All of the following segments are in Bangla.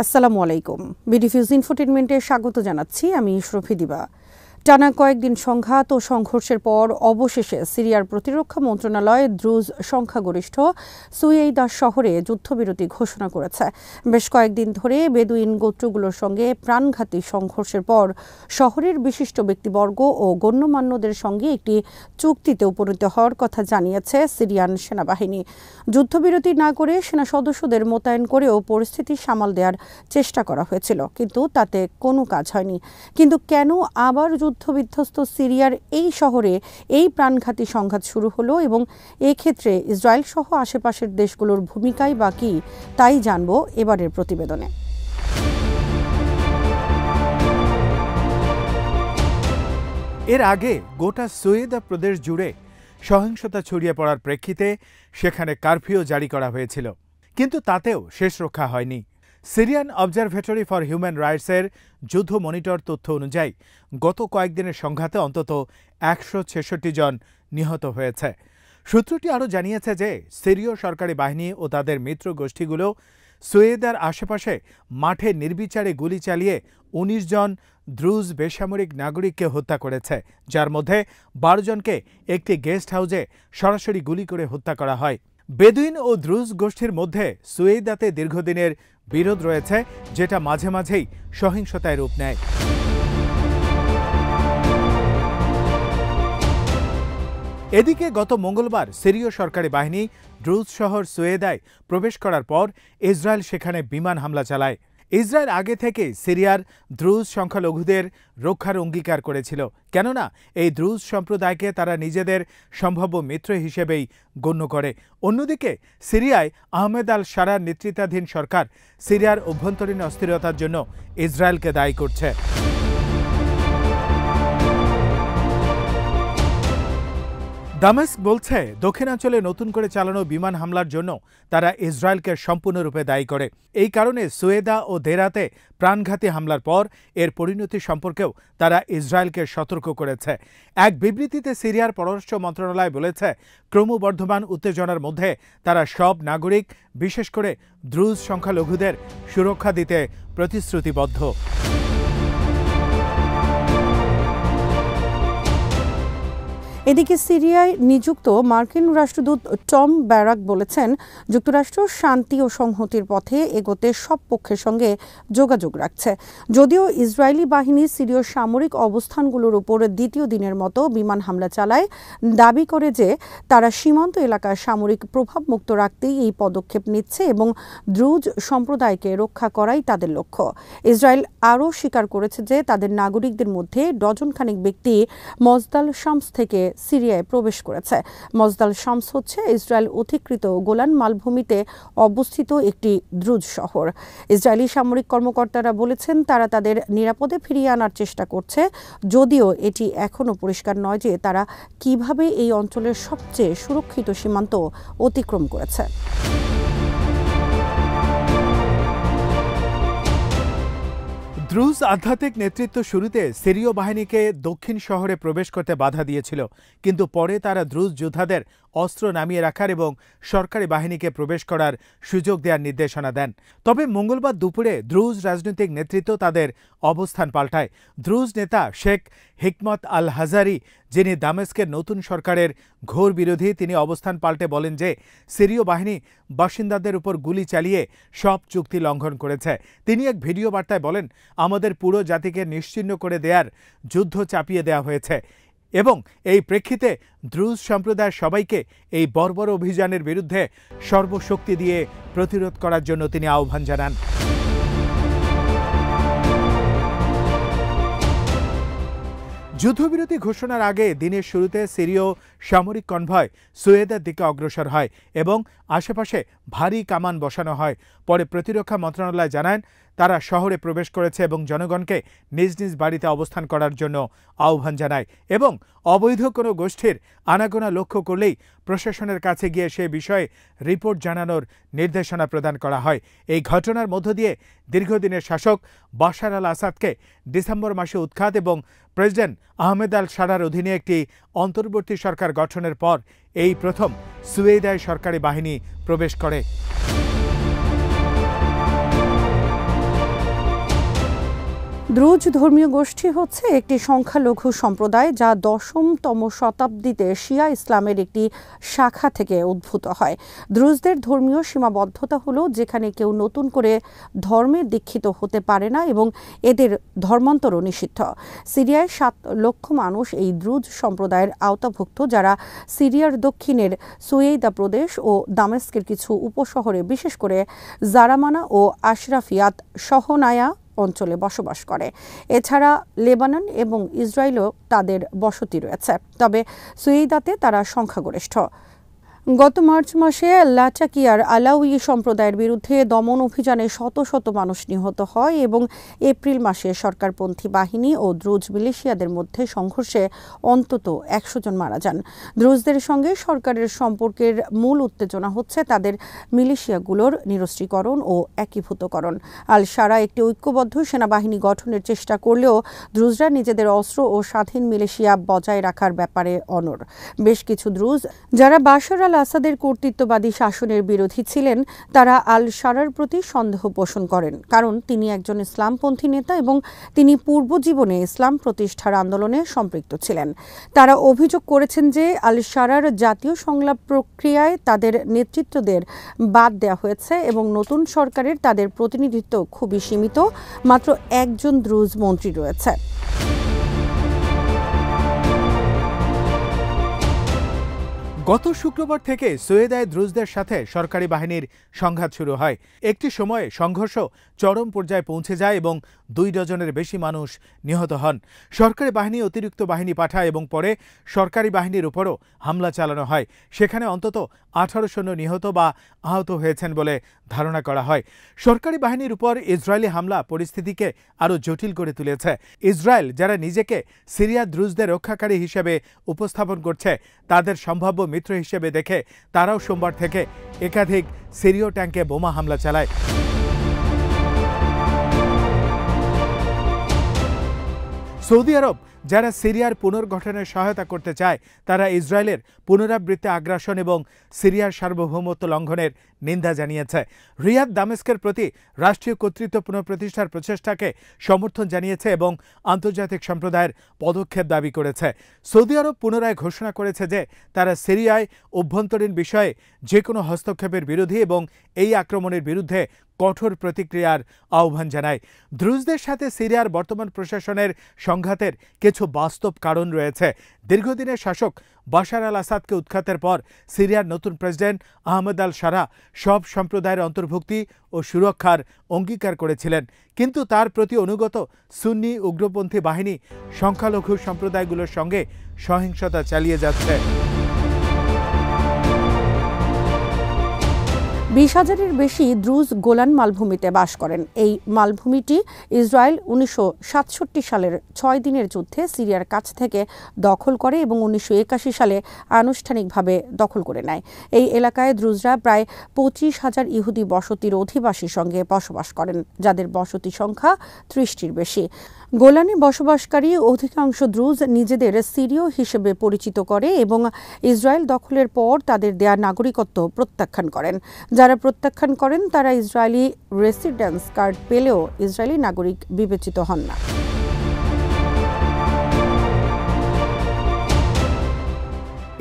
আসসালামু আলাইকুম। বিডিফিউজ ইনফোটেনমেন্টে স্বাগত জানাচ্ছি আমি ইশরফি দিবা। টানা কয়েকদিন সংঘাত ও সংঘর্ষের পর অবশেষে সিরিয়ার প্রতিরক্ষা মন্ত্রণালয় দ্রুজ সংখ্যাগরিষ্ঠ সুয়েইদা শহরে যুদ্ধবিরতি ঘোষণা করেছে। বেশ কয়েকদিন ধরে বেদুইন গোত্রগুলোর সঙ্গে প্রাণঘাতী সংঘর্ষের পর শহরের বিশিষ্ট ব্যক্তিবর্গ ও গণ্যমান্যদের সঙ্গে একটি চুক্তিতে উপনীত হওয়ার কথা জানিয়েছে সিরিয়ান সেনাবাহিনী। যুদ্ধবিরতি না করে সেনা সদস্যদের মোতায়েন করেও পরিস্থিতি সামাল দেওয়ার চেষ্টা করা হয়েছিল, কিন্তু তাতে কোনো কাজ হয়নি। কিন্তু কেন আবার যুদ্ধবিধ্বস্ত সিরিয়ার এই শহরে এই প্রাণঘাতী সংঘাত শুরু হলো এবং এক্ষেত্রে ইসরায়েল সহ আশেপাশের দেশগুলোর ভূমিকাই বা কী, তাই জানব এবারের প্রতিবেদনে। এর আগে গোটা সুয়েদা প্রদেশ জুড়ে সহিংসতা ছড়িয়ে পড়ার প্রেক্ষিতে সেখানে কারফিউ জারি করা হয়েছিল, কিন্তু তাতেও শেষ রক্ষা হয়নি। সিরিয়ান অবজারভেটরি ফর হিউম্যান রাইটসের যুদ্ধ মনিটর তথ্য অনুযায়ী গত কয়েকদিনের সংঘাতে অন্তত ১৬৬ জন নিহত হয়েছে। সূত্রটি আরও জানিয়েছে যে সিরীয় সরকারি বাহিনী ও তাদের মিত্র গোষ্ঠীগুলো সুয়েদার আশেপাশে মাঠে নির্বিচারে গুলি চালিয়ে ১৯ জন দ্রুজ বেসামরিক নাগরিককে হত্যা করেছে, যার মধ্যে ১২ জনকে একটি গেস্ট হাউসে সরাসরি গুলি করে হত্যা করা হয়। বেদুইন ও দ্রুজ গোষ্ঠীর মধ্যে সুয়েদাতে দীর্ঘদিনের বিরোধ রয়েছে, যেটা মাঝে মাঝেই সহিংসতায় রূপ নেয়। এদিকে গত মঙ্গলবার সিরীয় সরকারি বাহিনী দ্রুজ শহর সুয়েদায় প্রবেশ করার পর ইসরায়েল সেখানে বিমান হামলা চালায়। ইসরায়েল আগে থেকে সিরিয়ার দ্রুজ সংখ্যালঘুদের রক্ষার অঙ্গীকার করেছিল, কেননা এই দ্রুজ সম্প্রদায়কে তারা নিজেদের সম্ভাব্য মিত্র হিসেবেই গণ্য করে। অন্যদিকে সিরিয়ায় আহমেদ আল শারার নেতৃত্বাধীন সরকার সিরিয়ার অভ্যন্তরীণ অস্থিরতার জন্য ইসরায়েলকে দায়ী করছে। দামেস্ক বলছে দক্ষিণাঞ্চলে নতুন করে চালানো বিমান হামলার জন্য তারা ইসরায়েলকে সম্পূর্ণরূপে দায়ী করে। এই কারণে সুয়েদা ও দেরাতে প্রাণঘাতী হামলার পর এর পরিণতি সম্পর্কেও তারা ইসরায়েলকে সতর্ক করেছে। এক বিবৃতিতে সিরিয়ার পররাষ্ট্র মন্ত্রণালয় বলেছে, ক্রমবর্ধমান উত্তেজনার মধ্যে তারা সব নাগরিক, বিশেষ করে দ্রুজ সংখ্যালঘুদের সুরক্ষা দিতে প্রতিশ্রুতিবদ্ধ। এদিকে সিরিয়ায় নিযুক্ত মার্কিন রাষ্ট্রদূত টম ব্যারাক বলেছেন, যুক্তরাষ্ট্র শান্তি ও সংহতির পথে এগোতে সব পক্ষের সঙ্গে যোগাযোগ রাখছে। যদিও ইসরায়েলি বাহিনী সিরীয় সামরিক অবস্থানগুলোর উপর দ্বিতীয় দিনের মতো বিমান হামলা চালায়, দাবি করে যে তারা সীমান্ত এলাকার সামরিক প্রভাবমুক্ত রাখতেই এই পদক্ষেপ নিচ্ছে এবং দ্রুজ সম্প্রদায়কে রক্ষা করাই তাদের লক্ষ্য। ইসরায়েল আরও স্বীকার করেছে যে তাদের নাগরিকদের মধ্যে ডজনখানেক ব্যক্তি মজদাল শামস থেকে সিরিয়ায় প্রবেশ করেছে। মজদাল শামস হচ্ছে ইসরায়েল অধিকৃত গোলান মালভূমিতে অবস্থিত একটি দ্রুজ শহর। ইসরায়েলি সামরিক কর্মকর্তারা বলেছেন তারা তাদের নিরাপদে ফিরিয়ে আনার চেষ্টা করছে, যদিও এটি এখনও পরিষ্কার নয় যে তারা কিভাবে এই অঞ্চলের সবচেয়ে সুরক্ষিত সীমান্ত অতিক্রম করেছে। দ্রুজ আধ্যাত্মিক নেতৃত্ব শুরুতে সিরীয় বাহিনীকে দক্ষিণ শহরে প্রবেশ করতে বাধা দিয়েছিল, কিন্তু পরে তারা দ্রুজ যোদ্ধাদের অস্ত্র নামিয়ে রাখার এবং সরকারি বাহিনীকে প্রবেশ করার সুযোগ দেওয়ার নির্দেশনা দেন। তবে মঙ্গলবার দুপুরে দ্রুজ রাজনৈতিক নেতৃত্ব তাদের অবস্থান পাল্টায়। দ্রুজ নেতা শেখ হিকমত আল হাজারি, যিনি দামেস্কের নতুন সরকারের ঘোর বিরোধী, তিনি অবস্থান পাল্টে বলেন যে সিরীয় বাহিনী বাসিন্দাদের উপর গুলি চালিয়ে সব চুক্তি লঙ্ঘন করেছে। তিনি এক ভিডিও বার্তায় বলেন, আমাদের পুরো জাতিকে নিশ্চিহ্ন করে দেওয়ার যুদ্ধ চাপিয়ে দেওয়া হয়েছে এবং এই প্রেক্ষিতে দ্রুজ সম্প্রদায়ের সবাইকে এই বর্বর অভিযানের বিরুদ্ধে সর্বশক্তি দিয়ে প্রতিরোধ করার জন্য তিনি আহ্বান জানান। যুদ্ধবিরতি ঘোষণার আগে দিনের শুরুতে সিরীয় সামরিক কনভয় সুয়েদার দিকে অগ্রসর হয় এবং আশেপাশে ভারী কামান বসানো হয়। পরে প্রতিরক্ষা মন্ত্রণালয় জানান তারা শহরে প্রবেশ করেছে এবং জনগণকে নিজ নিজ বাড়িতে অবস্থান করার জন্য আহ্বান জানায় এবং অবৈধ কোনো গোষ্ঠীর আনাগোনা লক্ষ্য করলেই প্রশাসনের কাছে গিয়ে সে বিষয়ে রিপোর্ট জানানোর নির্দেশনা প্রদান করা হয়। এই ঘটনার মধ্য দিয়ে দীর্ঘদিনের শাসক বাশার আল আসাদকে ডিসেম্বর মাসে উৎখাত এবং প্রেসিডেন্ট আহমেদ আল শারার অধীনে একটি অন্তর্বর্তী সরকার গঠনের পর এই প্রথম সুয়েদায় সরকারি বাহিনী প্রবেশ করে। দ্রুজ ধর্মীয় গোষ্ঠী হচ্ছে একটি সংখ্যালঘু সম্প্রদায় যা ১০তম শতাব্দীতে শিয়া ইসলামের একটি শাখা থেকে উদ্ভূত হয়। দ্রুজদের ধর্মীয় সীমাবদ্ধতা হলো যেখানে কেউ নতুন করে ধর্মে দীক্ষিত হতে পারে না এবং এদের ধর্মান্তরও নিষিদ্ধ। সিরিয়ায় ৭ লক্ষ মানুষ এই দ্রুজ সম্প্রদায়ের আওতাভুক্ত, যারা সিরিয়ার দক্ষিণের সুয়েইদা প্রদেশ ও দামেস্কের কিছু উপশহরে, বিশেষ করে জারামানা ও আশরাফিয়াত শহনায়া অঞ্চলে বসবাস করে। এছাড়া লেবানন এবং ইসরায়েলও তাদের বসতি রয়েছে, তবে সুয়েইদাতে তারা সংখ্যাগরিষ্ঠ। গত মার্চ মাসে লাটাকিয়ার আলাউই সম্প্রদায়ের বিরুদ্ধে দমন অভিযানে শত শত মানুষ নিহত হয় এবং এপ্রিল মাসে সরকারপন্থী বাহিনী ও দ্রুজ মিলিশিয়াদের মধ্যে সংঘর্ষে অন্তত ১০০ জন মারা যান। দ্রুজদের সঙ্গে সরকারের সম্পর্কের মূল উত্তেজনা হচ্ছে তাদের মিলিশিয়াগুলোর নিরস্ত্রীকরণ ও একীভূতকরণ। আল শারা একটি ঐক্যবদ্ধ সেনাবাহিনী গঠনের চেষ্টা করলেও দ্রুজরা নিজেদের অস্ত্র ও স্বাধীন মিলিশিয়া বজায় রাখার ব্যাপারে অনড়। বেশ কিছু দ্রুজ, যারা বাশার আল আসাদের কর্তৃত্ববাদী শাসনের বিরোধী ছিলেন, তারা আল শারার প্রতি সন্দেহ পোষণ করেন, কারণ তিনি একজন ইসলামপন্থী নেতা এবং তিনি পূর্বজীবনে ইসলাম প্রতিষ্ঠার আন্দোলনে সম্পৃক্ত ছিলেন। তারা অভিযোগ করেছেন যে আল শারার জাতীয় সংলাপ প্রক্রিয়ায় তাদের নেতৃত্বদের বাদ দেওয়া হয়েছে এবং নতুন সরকারের তাদের প্রতিনিধিত্ব খুবই সীমিত, মাত্র একজন দ্রুজ মন্ত্রী রয়েছে। গত শুক্রবার থেকে সুয়েদায় দ্রুজদের সাথে সরকারি বাহিনীর সংঘাত শুরু হয়। একটি সময়ে সংঘর্ষ চরম পর্যায়ে পৌঁছে যায় এবং ২ ডজনের বেশি মানুষ নিহত হন। সরকারি বাহিনী অতিরিক্ত বাহিনী পাঠায় এবং পরে সরকারি বাহিনীর উপরও হামলা চালানো হয়। সেখানে অন্তত ১৮ সৈন্য নিহত বা আহত হয়েছেন বলে ধারণা করা হয়। সরকারি বাহিনীর উপর ইসরায়েলি হামলা পরিস্থিতিকে আরও জটিল করে তুলেছে। ইসরায়েল, যারা নিজেকে সিরিয়া দ্রুজদের রক্ষাকারী হিসেবে উপস্থাপন করছে, তাদের সম্ভাব্য মিত্র হিসেবে দেখে তারাও সোমবার থেকে একাধিক সিরীয় ট্যাঙ্কে বোমা হামলা চালায়। সৌদি আরব, যারা সিরিয়ার পুনর্গঠনে সহায়তা করতে চায়, তারা ইসরায়েলের পুনরাবৃত্তি আগ্রাসন এবং সিরিয়ার সার্বভৌমত্ব লঙ্ঘনের নিন্দা জানিয়েছে। রিয়াদ দামেস্কের প্রতি রাষ্ট্রীয় কর্তৃত্ব পুনঃপ্রতিষ্ঠার প্রচেষ্টাকে সমর্থন জানিয়েছে এবং আন্তর্জাতিক সম্প্রদায়ের পদক্ষেপ দাবি করেছে। সৌদি আরব পুনরায় ঘোষণা করেছে যে তারা সিরিয়ায় অভ্যন্তরীণ বিষয়ে যে কোনো হস্তক্ষেপের বিরোধী এবং এই আক্রমণের বিরুদ্ধে কঠোর প্রতিক্রিয়ার আহ্বান জানায়। দ্রুজদের সাথে সিরিয়ার বর্তমান প্রশাসনের সংঘাতের কিছু বাস্তব কারণ রয়েছে। দীর্ঘদিনের শাসক বাশার আল আসাদকে উৎখাতের পর সিরিয়ার নতুন প্রেসিডেন্ট আহমেদ আল শারা সব সম্প্রদায়ের অন্তর্ভুক্তি ও সুরক্ষার অঙ্গীকার করেছিলেন, কিন্তু তার প্রতি অনুগত সুন্নি উগ্রপন্থী বাহিনী সংখ্যালঘু সম্প্রদায়গুলোর সঙ্গে সহিংসতা চালিয়ে যাচ্ছে। ২০,০০০-এর বেশি দ্রুজ গোলান মালভূমিতে বাস করেন। এই মালভূমিটি ইসরায়েল ১৯৬৭ সালের ৬ দিনের যুদ্ধে সিরিয়ার কাছ থেকে দখল করে এবং ১৯৮১ সালে আনুষ্ঠানিকভাবে দখল করে নেয়। এই এলাকায় দ্রুজরা প্রায় ২৫,০০০ ইহুদি বসতির অধিবাসীর সঙ্গে বসবাস করেন, যাদের বসতি সংখ্যা ৩০টির বেশি। গোলানে বসবাসকারী অধিকাংশ দ্রুজ নিজেদের সিরীয় হিসেবে পরিচিত করে এবং ইসরায়েল দখলের পর তাদের দেয়া নাগরিকত্ব প্রত্যাখ্যান করেন। যারা প্রত্যাখ্যান করেন তারা ইসরায়েলি রেসিডেন্স কার্ড পেলেও ইসরায়েলি নাগরিক বিবেচিত হন না।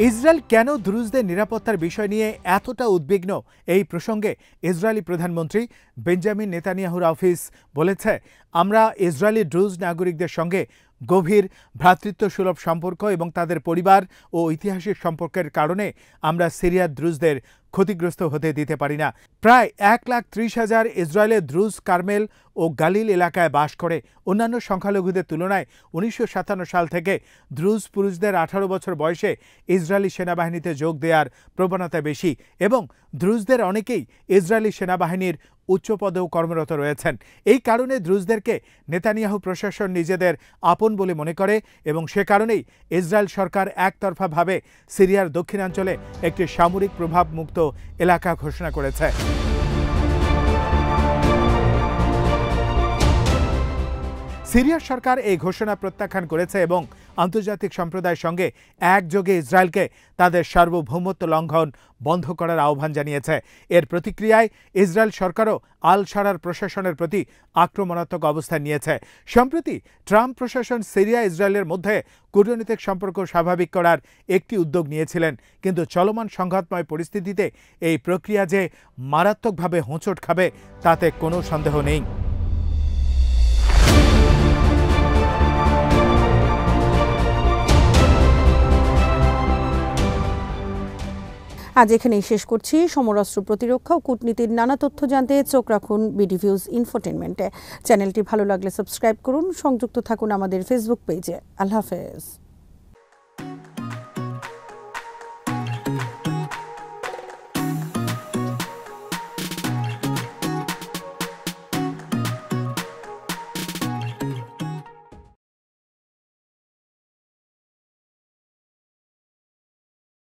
ইসরায়েল কেন দ্রুজদের নিরাপত্তার বিষয় নিয়ে এতটা উদ্বিগ্ন, এই প্রসঙ্গে ইসরায়েলি প্রধানমন্ত্রী বেঞ্জামিন নেতানিয়াহুর অফিস বলেছে, আমরা ইসরায়েলি দ্রুজ নাগরিকদের সঙ্গে গভীর ভ্রাতৃত্বসুলভ সম্পর্ক এবং তাদের পরিবার ও ঐতিহাসিক সম্পর্কের কারণে আমরা সিরিয়ার দ্রুজদের ক্ষতিগ্রস্ত হতে দিতে পারি না। প্রায় ১,৩০,০০০ ইসরায়েলের দ্রুজ কার্মেল ও গালিল এলাকায় বাস করে। অন্যান্য সংখ্যালঘুদের তুলনায় ১৯৫৭ সাল থেকে দ্রুজ পুরুষদের ১৮ বছর বয়সে ইসরায়েলি সেনাবাহিনীতে যোগ দেওয়ার প্রবণতা বেশি এবং দ্রুজদের অনেকেই ইসরায়েলি সেনাবাহিনীর উচ্চপদেও কর্মরত রয়েছেন। এই কারণে দ্রুজদেরকে নেতানিয়াহু প্রশাসন নিজেদের আপন বলে মনে করে এবং সে কারণেই ইসরায়েল সরকার একতরফাভাবে সিরিয়ার দক্ষিণাঞ্চলে একটি সামরিক প্রভাবমুক্ত এলাকা ঘোষণা করেছে। সিরিয়ার সরকার এই ঘোষণা প্রত্যাখ্যান করেছে এবং আন্তর্জাতিক সম্প্রদায়ের সঙ্গে একযোগে ইসরায়েলকে তাদের সার্বভৌমত্ব লঙ্ঘন বন্ধ করার আহ্বান জানিয়েছে। এর প্রতিক্রিয়ায় ইসরায়েল সরকারও আল শারার প্রশাসনের প্রতি আক্রমণাত্মক অবস্থান নিয়েছে। সম্প্রতি ট্রাম্প প্রশাসন সিরিয়া ইসরায়েলের মধ্যে কূটনৈতিক সম্পর্ক স্বাভাবিক করার একটি উদ্যোগ নিয়েছিলেন, কিন্তু চলমান সংঘাতময় পরিস্থিতিতে এই প্রক্রিয়া যে মারাত্মকভাবে হোঁচট খাবে তাতে কোনো সন্দেহ নেই। আজ এখানেই শেষ করছি। সমরাস্ত্র প্রতিরক্ষা ও কূটনীতির নানা তথ্য জানতে চোখ রাখুন বিডিভিউজ ইনফোটেনমেন্টে। চ্যানেলটি ভালো লাগলে সাবস্ক্রাইব করুন, সংযুক্ত থাকুন আমাদের ফেসবুক পেজে। আল্লাহ হাফেজ।